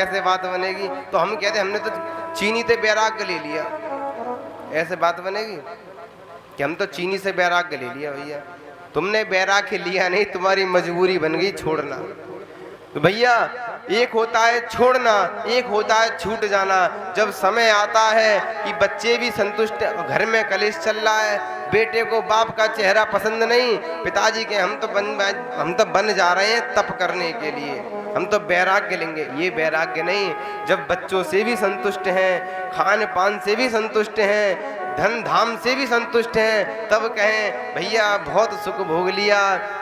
कैसे बात बनेगी? तो हम कहते हमने तो चीनी से वैराग्य ले लिया, ऐसे बात बनेगी कि हम तो चीनी से वैराग्य ले लिया। भैया तुमने वैराग्य लिया नहीं, तुम्हारी मजबूरी बन गई छोड़ना। तो भैया एक होता है छोड़ना, एक होता है छूट जाना। जब समय आता है कि बच्चे भी संतुष्ट, घर में कलेश चल रहा है, बेटे को बाप का चेहरा पसंद नहीं, पिताजी के हम तो बन जा रहे हैं तप करने के लिए, हम तो वैराग्य लेंगे। ये वैराग्य नहीं। जब बच्चों से भी संतुष्ट हैं, खान पान से भी संतुष्ट हैं, धन धाम से भी संतुष्ट हैं, तब कहें भैया बहुत सुख भोग लिया,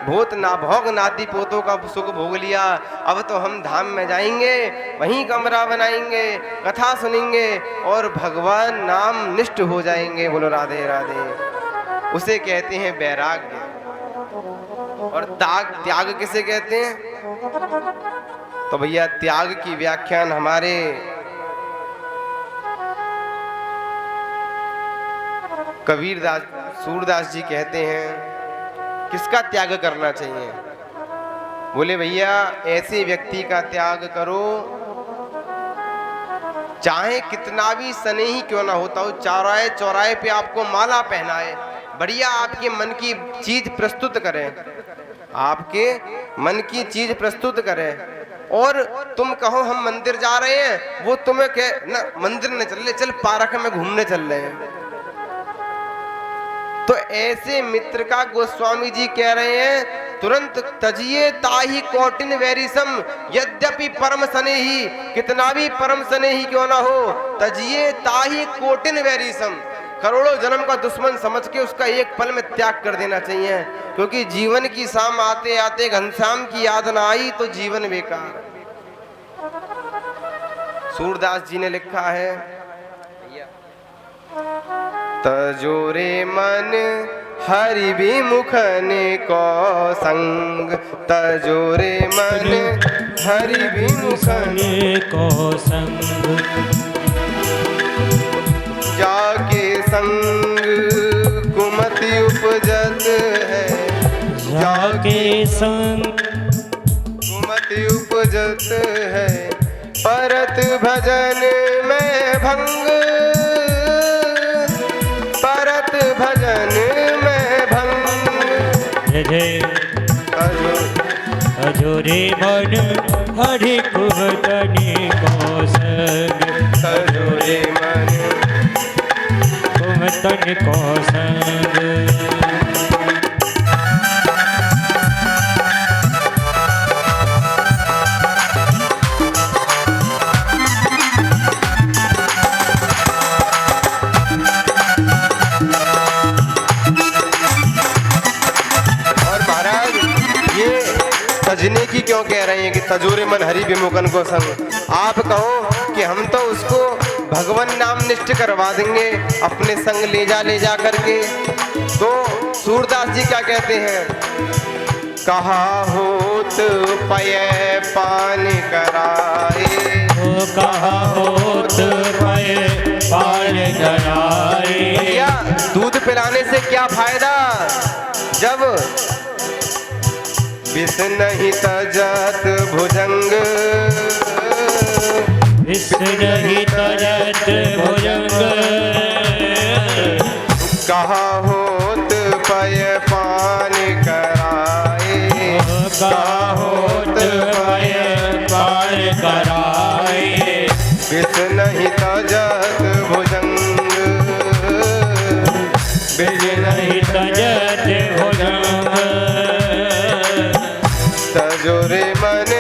बहुत नाभोग नाती पोतों का सुख भोग लिया, अब तो हम धाम में जाएंगे, वहीं कमरा बनाएंगे, कथा सुनेंगे और भगवान नाम निष्ठ हो जाएंगे। बोलो राधे राधे। उसे कहते हैं वैराग्य। और त्याग किसे कहते हैं? तो भैया त्याग की व्याख्यान हमारे कबीरदास सूरदास जी कहते हैं। किसका त्याग करना चाहिए? बोले भैया ऐसे व्यक्ति का त्याग करो चाहे कितना भी स्नेही क्यों ना होता हो, चौराहे चौराहे पे आपको माला पहनाए, बढ़िया आपके मन की चीज प्रस्तुत करें, आपके मन की चीज प्रस्तुत करें, और तुम कहो हम मंदिर जा रहे हैं, वो तुम्हें कहे ना मंदिर न चल रहे, चल पार्क में घूमने चल रहे हैं। तो ऐसे मित्र का गोस्वामी जी कह रहे हैं तुरंत तजिए ताही कोटिन वैरिसम, यद्यपि परम स्नेही, कितना भी परम स्नेही क्यों ना हो, तजिए ताही कोटिन वैरिसम, करोड़ों जन्म का दुश्मन समझ के उसका एक पल में त्याग कर देना चाहिए। क्योंकि जीवन की शाम आते आते घनश्याम की याद ना आई तो जीवन बेकार। सूरदास जी ने लिखा है तजोरे मन हरि विमुखन को संग, तजोरे मन हरि विमुखन को संग, जाके संग कुमति उपजत है, जाके संग कुमति उपजत है, परत भजन में भंग, परत भजन में भंग। जय अजोरे मन हरि कुमतनि को संग, तजोरे मन कुमतनि को संग। तजने की क्यों कह रहे हैं कि तजोरे मन हरि विमुखन को संग? आप कहो कि हम तो उसको भगवान नाम निष्ठ करवा देंगे अपने संग ले जा करके। तो सूरदास जी क्या कहते हैं? कहा होत पये पान कराए, कहा होत पये पान कराए। भैया दूध पिलाने से क्या फायदा जब विष नहीं तजत भुजंग, विष नहीं तजत भुजंग। कहा होत पय पान कराए, कहा होत पय पान कराए। विष नहीं तजत भुजंग, विष नहीं तजत भुजंग। तजोरे मन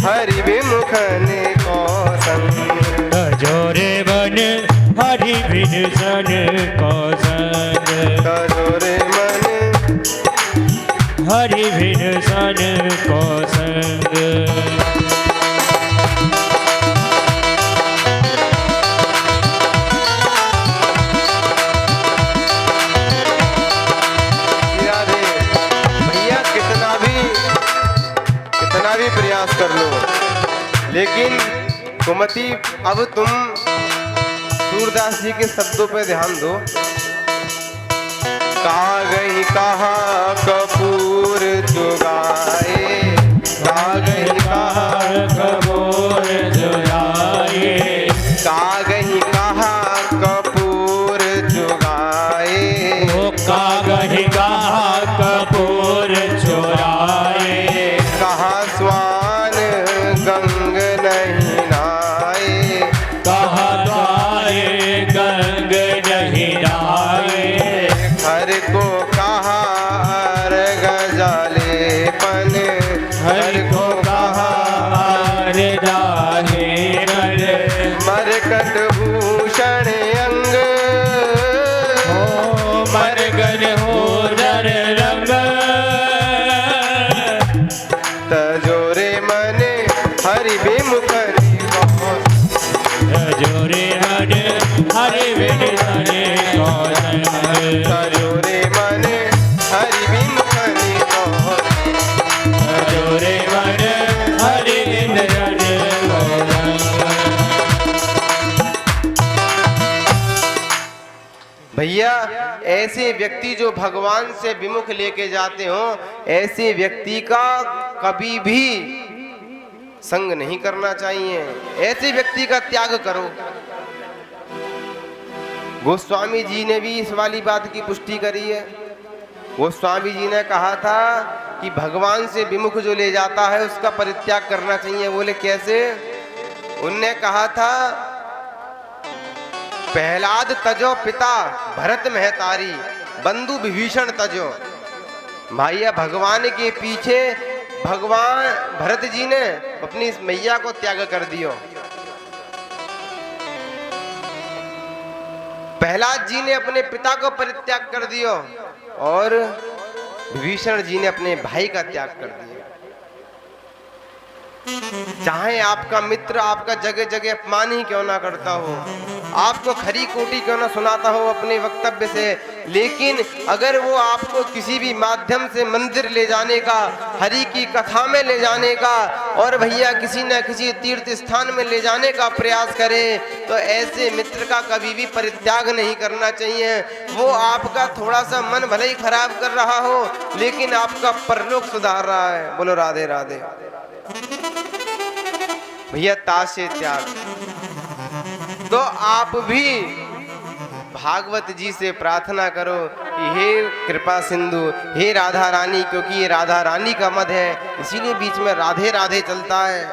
हरि विमुखन को संग, तजोरे मन हरि विमुखन को संग, तजोरे मन हरि विमुखन को संग। प्रयास कर लो, लेकिन कुमति अब तुम सूरदास जी के शब्दों पे ध्यान दो। का गई कहा कपूर जुगाए, का गई कहा कपूर जुगाए। नहीं नाए, कहा द्वारे गंग नहीं नाए, हर को कहा अर्घ जालेपन, हर को कहा अर्घ जालेपन, मरकट भूषण अंग, मरगन हो नर रंग, तजोरे मने हरि विमुख निवास, जोरे मन हरि बिन सने को संग, तजोरे मने हरि विमुख निवास, जोरे मन हरि बिन सने को संग। भैया ऐसे व्यक्ति जो भगवान से विमुख लेके जाते हो, ऐसे व्यक्ति का कभी भी संग नहीं करना चाहिए, ऐसे व्यक्ति का त्याग करो। गोस्वामी जी ने भी इस वाली बात की पुष्टि करी है। गोस्वामी जी ने कहा था कि भगवान से विमुख जो ले जाता है उसका परित्याग करना चाहिए। बोले कैसे? उनने कहा था प्रहलाद तजो पिता भरत महतारी, बंधु विभीषण तजो। भैया भगवान के पीछे भगवान भरत जी ने अपनी इस मैया को त्याग कर दियो। प्रहलाद जी ने अपने पिता को परित्याग कर दियो और विभीषण जी ने अपने भाई का त्याग कर दिया। चाहे आपका मित्र आपका जगह जगह अपमान ही क्यों ना करता हो, आपको खरी कोटी क्यों ना सुनाता हो अपने वक्तव्य से, लेकिन अगर वो आपको किसी भी माध्यम से मंदिर ले जाने का, हरि की कथा में ले जाने का और भैया किसी न किसी तीर्थ स्थान में ले जाने का प्रयास करे, तो ऐसे मित्र का कभी भी परित्याग नहीं करना चाहिए। वो आपका थोड़ा सा मन भले ही खराब कर रहा हो, लेकिन आपका परलोक सुधार रहा है। बोलो राधे राधे। भैया ताशे त्याग। तो आप भी भागवत जी से प्रार्थना करो कि हे कृपा सिंधु, हे राधा रानी, क्योंकि ये राधा रानी का मद है, इसीलिए बीच में राधे राधे चलता है,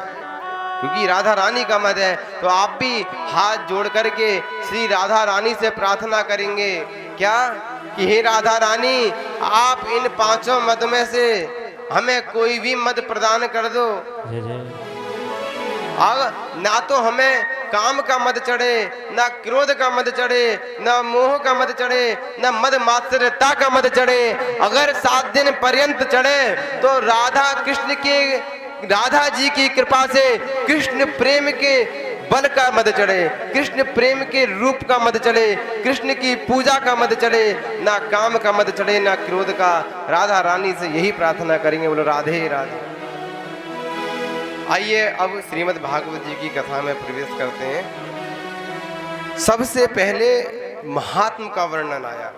क्योंकि राधा रानी का मद है। तो आप भी हाथ जोड़ करके श्री राधा रानी से प्रार्थना करेंगे क्या कि हे राधा रानी, आप इन पांचों मद में से हमें कोई भी मद प्रदान कर दो। ना तो हमें काम का मद चढ़े, ना क्रोध का मद चढ़े, ना मोह का मद चढ़े, ना मद मात्सर्यता का मद चढ़े। अगर 7 दिन पर्यंत चढ़े तो राधा जी की कृपा से कृष्ण प्रेम के बल का मद चढ़े, कृष्ण प्रेम के रूप का मद चढ़े, कृष्ण की पूजा का मद चढ़े, ना काम का मद चढ़े, ना क्रोध का। राधा रानी से यही प्रार्थना करेंगे। बोलो राधे राधे। आइए अब श्रीमद् भागवत जी की कथा में प्रवेश करते हैं। सबसे पहले महात्म का वर्णन आया।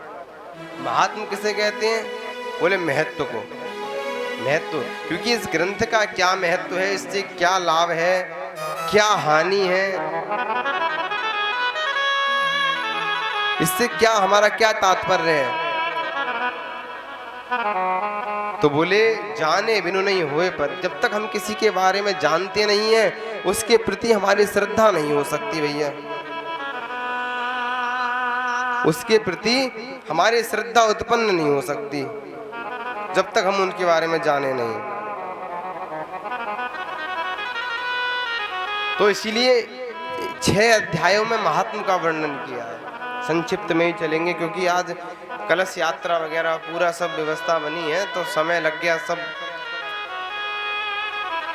महात्म किसे कहते हैं? बोले महत्व को। महत्व, क्योंकि इस ग्रंथ का क्या महत्व है, इससे क्या लाभ है, क्या हानि है, इससे क्या हमारा क्या तात्पर्य है। तो बोले जाने बिनु नहीं होए पर। जब तक हम किसी के बारे में जानते नहीं हैं, उसके प्रति हमारी श्रद्धा नहीं हो सकती भैया। उसके प्रति हमारी श्रद्धा उत्पन्न नहीं हो सकती जब तक हम उनके बारे में जाने नहीं। तो इसीलिए 6 अध्यायों में महात्म का वर्णन किया है। संक्षिप्त में ही चलेंगे क्योंकि आज कलश यात्रा वगैरह पूरा सब व्यवस्था बनी है, तो समय लग गया, सब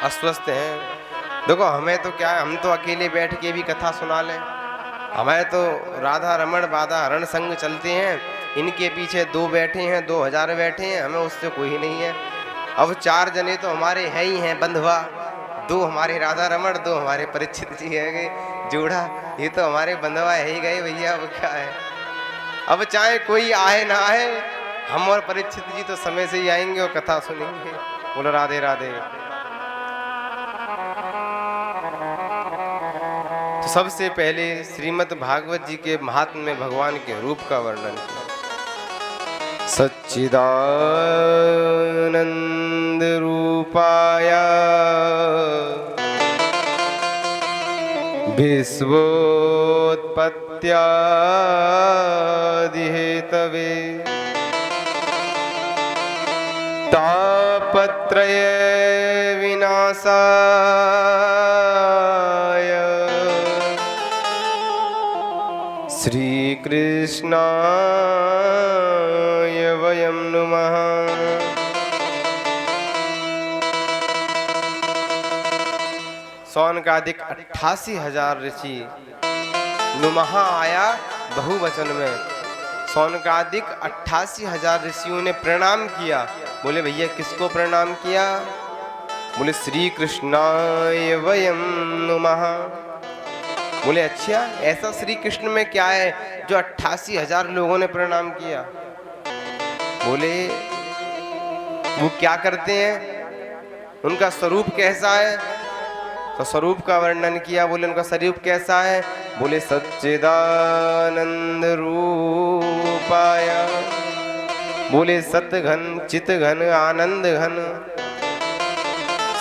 अस्वस्थ हैं। देखो हमें तो क्या है, हम तो अकेले बैठ के भी कथा सुना लें। हमें तो राधा रमण बाधा हरण संग चलते हैं, इनके पीछे 2 बैठे हैं, 2000 बैठे हैं, हमें उससे कोई नहीं है। अब 4 जने तो हमारे है ही हैं बंधुआ, 2 हमारे राधा रमण, 2 हमारे परीक्षित जी है गए जोड़ा, ये तो हमारे बंधुआ है ही गए भैया। अब क्या है, अब चाहे कोई आए ना आए, हम और परीक्षित जी तो समय से ही आएंगे और कथा सुनेंगे। बोलो राधे राधे। तो सबसे पहले श्रीमद् भागवत जी के महात्म्य में भगवान के रूप का वर्णन किया। सच्चिदानंद रूपाय विश्वोत्पत्त्यादिहेतवे तापत्रय विनाशाय श्रीकृष्णाय वयं नुमः। सौनकादिक 88,000 ऋषि नुमः आया बहुवचन में। सौनकादिक 88,000 ऋषियों ने प्रणाम किया। बोले भैया किसको प्रणाम किया? बोले श्री कृष्णाय वयं नुमः। बोले अच्छा ऐसा श्री कृष्ण में क्या है जो 88,000 लोगों ने प्रणाम किया? बोले वो क्या करते हैं, उनका स्वरूप कैसा है? तो स्वरूप का वर्णन किया। बोले उनका स्वरूप कैसा है? बोले सच्चिदानंद रूपाय। बोले सतघन चितघन आनंद घन।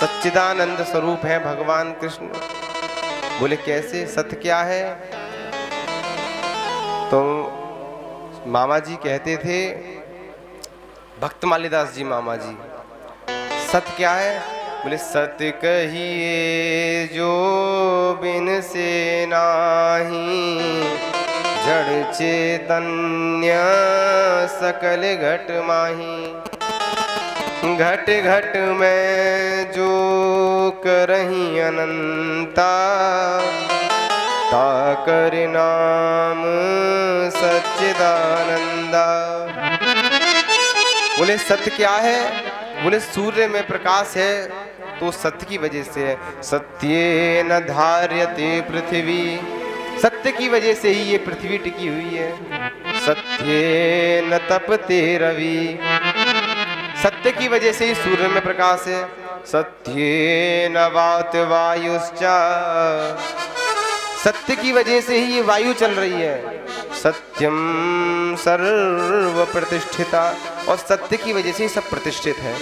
सच्चिदानंद स्वरूप है भगवान कृष्ण। बोले कैसे? सत्य क्या है? तो मामा जी कहते थे, भक्त मालीदास जी मामा जी, सत्य क्या है? बोले सत्य कहिए जो बिन से नाही, जड़ चैतन्य सकल घट माही। घट घट में जो करही अनंता, ताकर नाम सच्चिदानंदा। बोले सत्य क्या है? बोले सूर्य में प्रकाश है तो सत्य की वजह से है। सत्ये न धार्यते पृथ्वी, सत्य की वजह से ही ये पृथ्वी टिकी हुई है। सत्ये न तपते रवि, सत्य की वजह से ही सूर्य में प्रकाश है। सत्ये न वात वायुश्चा, सत्य की वजह से ही ये वायु चल रही है। सत्यम सर्व प्रतिष्ठिता, और सत्य की वजह से ही सब प्रतिष्ठित है।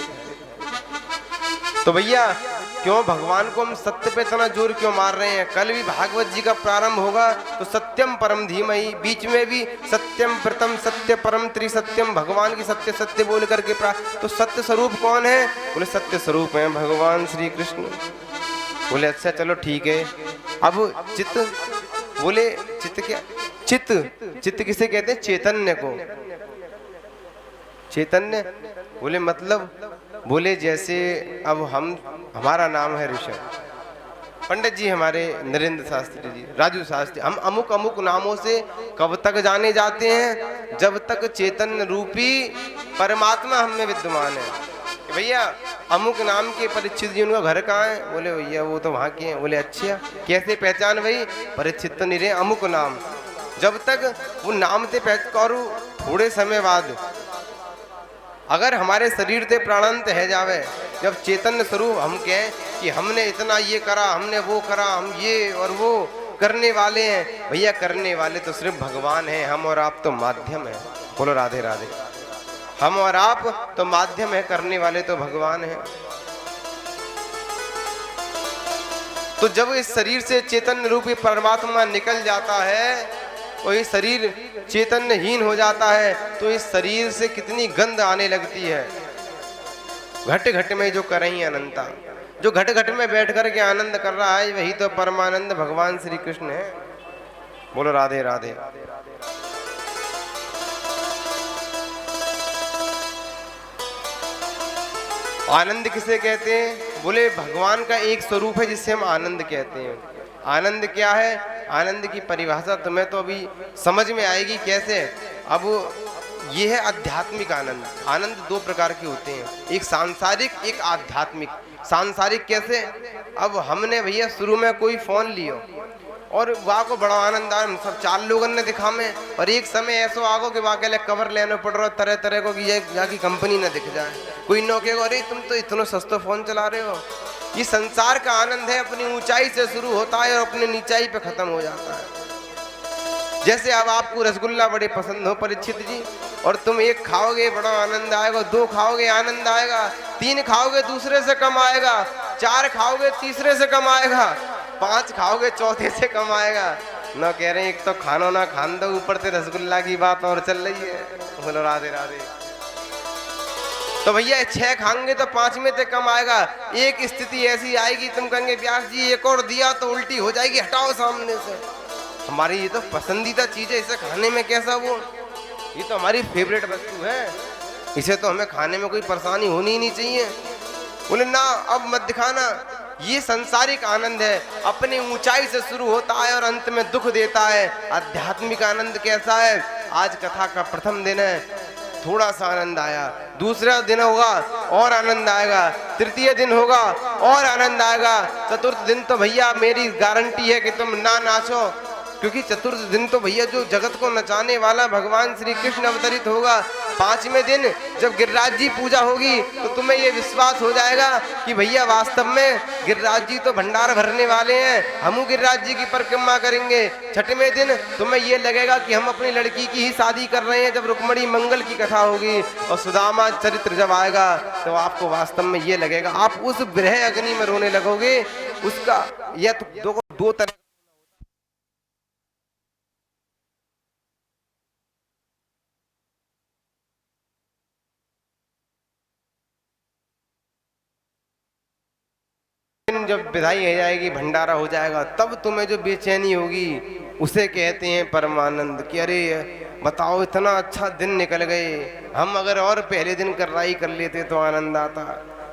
तो भैया क्यों भगवान को हम सत्य पे इतना जोर क्यों मार रहे हैं? कल भी भागवत जी का प्रारंभ होगा तो सत्यम परम धीमहि, बीच में भी सत्यम प्रथम सत्य परम त्रिसत्यम, भगवान की सत्य सत्य बोल करके तो सत्य स्वरूप कौन है? बोले सत्य स्वरूप है भगवान श्री कृष्ण। बोले अच्छा चलो ठीक है। अब चित्त, बोले चित्त क्या? चित्त, चित्त किसे कहते हैं? चैतन्य को। चैतन्य बोले मतलब, बोले जैसे अब हमारा नाम है ऋषभ, पंडित जी हमारे नरेंद्र शास्त्री जी, राजू शास्त्री, हम अमुक अमुक नामों से कब तक जाने जाते हैं? जब तक चैतन्य रूपी परमात्मा हम में विद्यमान है। भैया अमुक नाम के परीक्षित जी, उनका घर कहाँ है? बोले भैया वो तो वहाँ के हैं। बोले अच्छा कैसे पहचान भाई? परीक्षित तो नहीं रहे, अमुक नाम। जब तक वो नाम से पहचान, थोड़े समय बाद अगर हमारे शरीर से प्राणांत है जावे, जब चैतन्य स्वरूप हम कहें कि हमने इतना ये करा, हमने वो करा, हम ये और वो करने वाले हैं। भैया करने वाले तो सिर्फ भगवान हैं, हम और आप तो माध्यम है। बोलो राधे राधे। हम और आप तो माध्यम है, करने वाले तो भगवान हैं। तो जब इस शरीर से चैतन्य रूपी परमात्मा निकल जाता है और ये शरीर चैतन्यहीन हो जाता है, तो इस शरीर से कितनी गंध आने लगती है। घट घट में जो करही अनंता, जो घट घट में बैठ कर के आनंद कर रहा है वही तो परमानंद भगवान श्री कृष्ण है। बोलो राधे राधे। आनंद किसे कहते हैं? बोले भगवान का एक स्वरूप है जिससे हम आनंद कहते हैं। आनंद क्या है? आनंद की परिभाषा तुम्हें तो अभी समझ में आएगी कैसे। अब ये है आध्यात्मिक आनंद। आनंद दो प्रकार के होते हैं, एक सांसारिक, एक आध्यात्मिक। सांसारिक कैसे? अब हमने भैया शुरू में कोई फोन लियो और वहाँ को बड़ा आनंद आया, सब 4 लोगों ने दिखा में, और एक समय ऐसा आगो कि वहाँ के लिए कवर लेना पड़ रहा तरह तरह को कि यहाँ की कंपनी ना दिख जाए। कोई न कहेगा अरे तुम तो इतना सस्ता फोन चला रहे हो। ये संसार का आनंद है, अपनी ऊंचाई से शुरू होता है और अपनी नीचाई पे खत्म हो जाता है। जैसे अब आपको रसगुल्ला बड़े पसंद हो परीक्षित जी, और तुम एक खाओगे बड़ा आनंद आएगा, 2 खाओगे आनंद आएगा, 3 खाओगे दूसरे से कम आएगा, 4 खाओगे तीसरे से कम आएगा, 5 खाओगे चौथे से कम आएगा। न कह रहे हैं एक तो खानो ना खान दो, ऊपर से रसगुल्ला की बात और चल रही है। बोलो राधे राधे। तो भैया 6 खाएंगे तो 5 में से कम आएगा। एक स्थिति ऐसी आएगी तुम कहेंगे व्यास जी एक और दिया तो उल्टी हो जाएगी, हटाओ सामने से। हमारी ये तो पसंदीदा चीज है, इसे खाने में कैसा वो, ये तो हमारी फेवरेट वस्तु है, इसे तो हमें खाने में कोई परेशानी होनी ही नहीं चाहिए। बोले ना अब मत दिखाना, ये संसारिक आनंद है, अपनी ऊंचाई से शुरू होता है और अंत में दुख देता है। आध्यात्मिक आनंद कैसा है? आज कथा का प्रथम दिन है, थोड़ा सा आनंद आया, दूसरा दिन होगा और आनंद आएगा, तृतीय दिन होगा और आनंद आएगा, चतुर्थ दिन तो भैया मेरी गारंटी है कि तुम ना नाचो, क्योंकि चतुर्थ दिन तो भैया जो जगत को नचाने वाला भगवान श्री कृष्ण अवतरित होगा। 5वें दिन जब गिरिराज जी पूजा होगी तो तुम्हें ये विश्वास हो जाएगा कि भैया वास्तव में गिरिराज जी तो भंडार भरने वाले हैं, हम गिरिराज जी की परिक्रमा करेंगे। 6वें दिन तुम्हें ये लगेगा कि हम अपनी लड़की की ही शादी कर रहे हैं, जब रुक्मणी मंगल की कथा होगी और सुदामा चरित्र जब आएगा तो आपको वास्तव में ये लगेगा, आप उस विरह अग्नि में रोने लगोगे। उसका यह तो दो तरह जब विदाई हो जाएगी, भंडारा हो जाएगा, तब तुम्हें जो बेचैनी होगी उसे कहते हैं परमानंद। कि अरे बताओ इतना अच्छा दिन निकल गए, हम अगर और पहले दिन कर्राई कर लेते तो आनंद आता,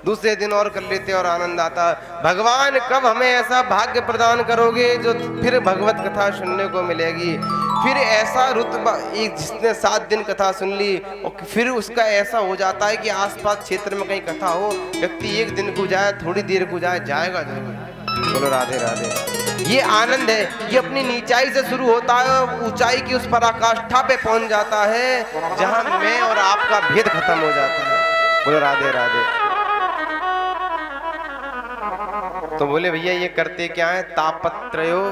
दूसरे दिन और कर लेते और आनंद आता। भगवान कब हमें ऐसा भाग्य प्रदान करोगे जो फिर भगवत कथा सुनने को मिलेगी, फिर ऐसा रुतबा, एक जिसने 7 दिन कथा सुन ली और फिर उसका ऐसा हो जाता है कि आसपास क्षेत्र में कहीं कथा हो, व्यक्ति एक दिन को जाए थोड़ी देर को जाए, जाएगा जरूर। बोलो राधे राधे। ये आनंद है, ये अपनी नीचाई से शुरू होता है और ऊंचाई की उस पराकाष्ठा पे पहुंच जाता है जहां मैं और आपका भेद खत्म हो जाता है। बोलो राधे राधे। तो बोले भैया ये करते क्या है? तापत्रयो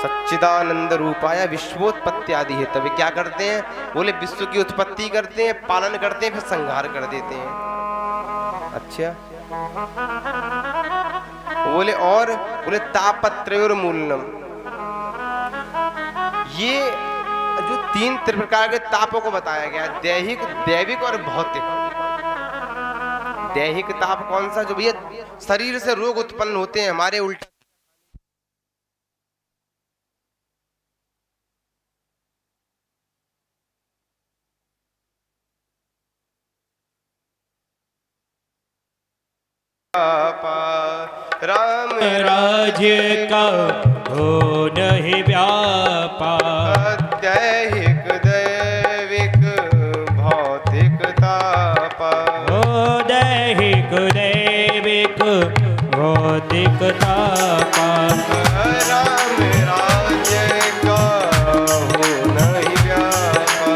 सच्चिदानंद रूपाया विश्वोत्पत्ति आदि है। तभी क्या करते हैं? बोले विश्व की उत्पत्ति करते हैं, पालन करते हैं, फिर संहार कर देते हैं। अच्छा बोले और बोले तापत्रयोर मूलनम, ये जो 3 प्रकार के तापों को बताया गया, दैहिक, दैविक और भौतिक। दैहिक ताप कौन सा? जो भैया शरीर से रोग उत्पन्न होते हैं हमारे, उल्टा राम राज्य का हो नहीं व्यापा, दैहिक दैविक भौतिक तापा, हो दैहिक दैविक भौतिक तापा। राम राज्य का हो नहीं व्यापा,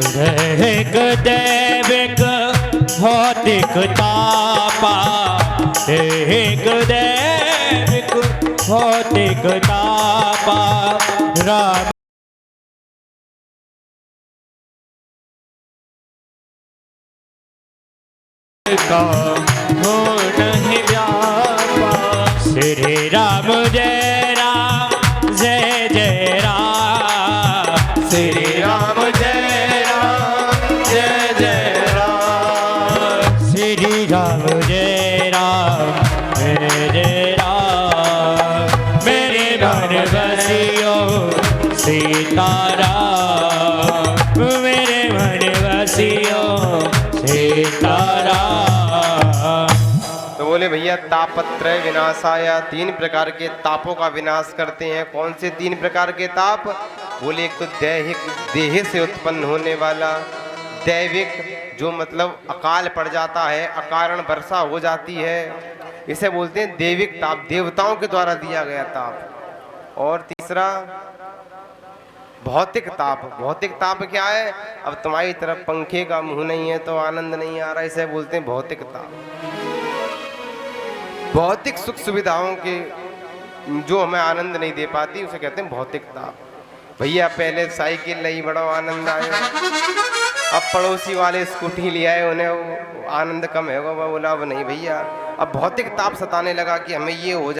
दैहिक दैविक भौतिक तापा, दैहिक दैविक भौतिक तापा। राम का हो नहीं व्यापा। श्री राम जय राम जय जय राम, श्री राम जय राम जय जय राम, श्री राम जय राम जय जय राम। मेरे मन बसियो सीताराम, मेरे मन बसियो सीताराम। तो बोले भैया तापत्रय विनाशाया, 3 प्रकार के तापों का विनाश करते हैं। कौन से 3 प्रकार के ताप? बोले एक तो दैहिक, देह से उत्पन्न होने वाला, दैविक जो मतलब अकाल पड़ जाता है, अकारण वर्षा हो जाती है, इसे बोलते हैं दैविक ताप, देवताओं के द्वारा दिया गया ताप। और तीसरा भौतिक ताप। भौतिक ताप क्या है? अब तुम्हारी तरफ पंखे का मुंह नहीं है तो आनंद नहीं आ रहा, इसे बोलते हैं भौतिक ताप। भौतिक सुख सुविधाओं के जो हमें आनंद नहीं दे पाती उसे कहते हैं भौतिक ताप। भैया पहले साइकिल नहीं, बड़ा आनंद आया, अब पड़ोसी वाले स्कूटी ले आए, उन्हें वो आनंद कम है, वो बोला अब नहीं भैया, अब भौतिक ताप सताने लगा कि हमें ये हो जाए।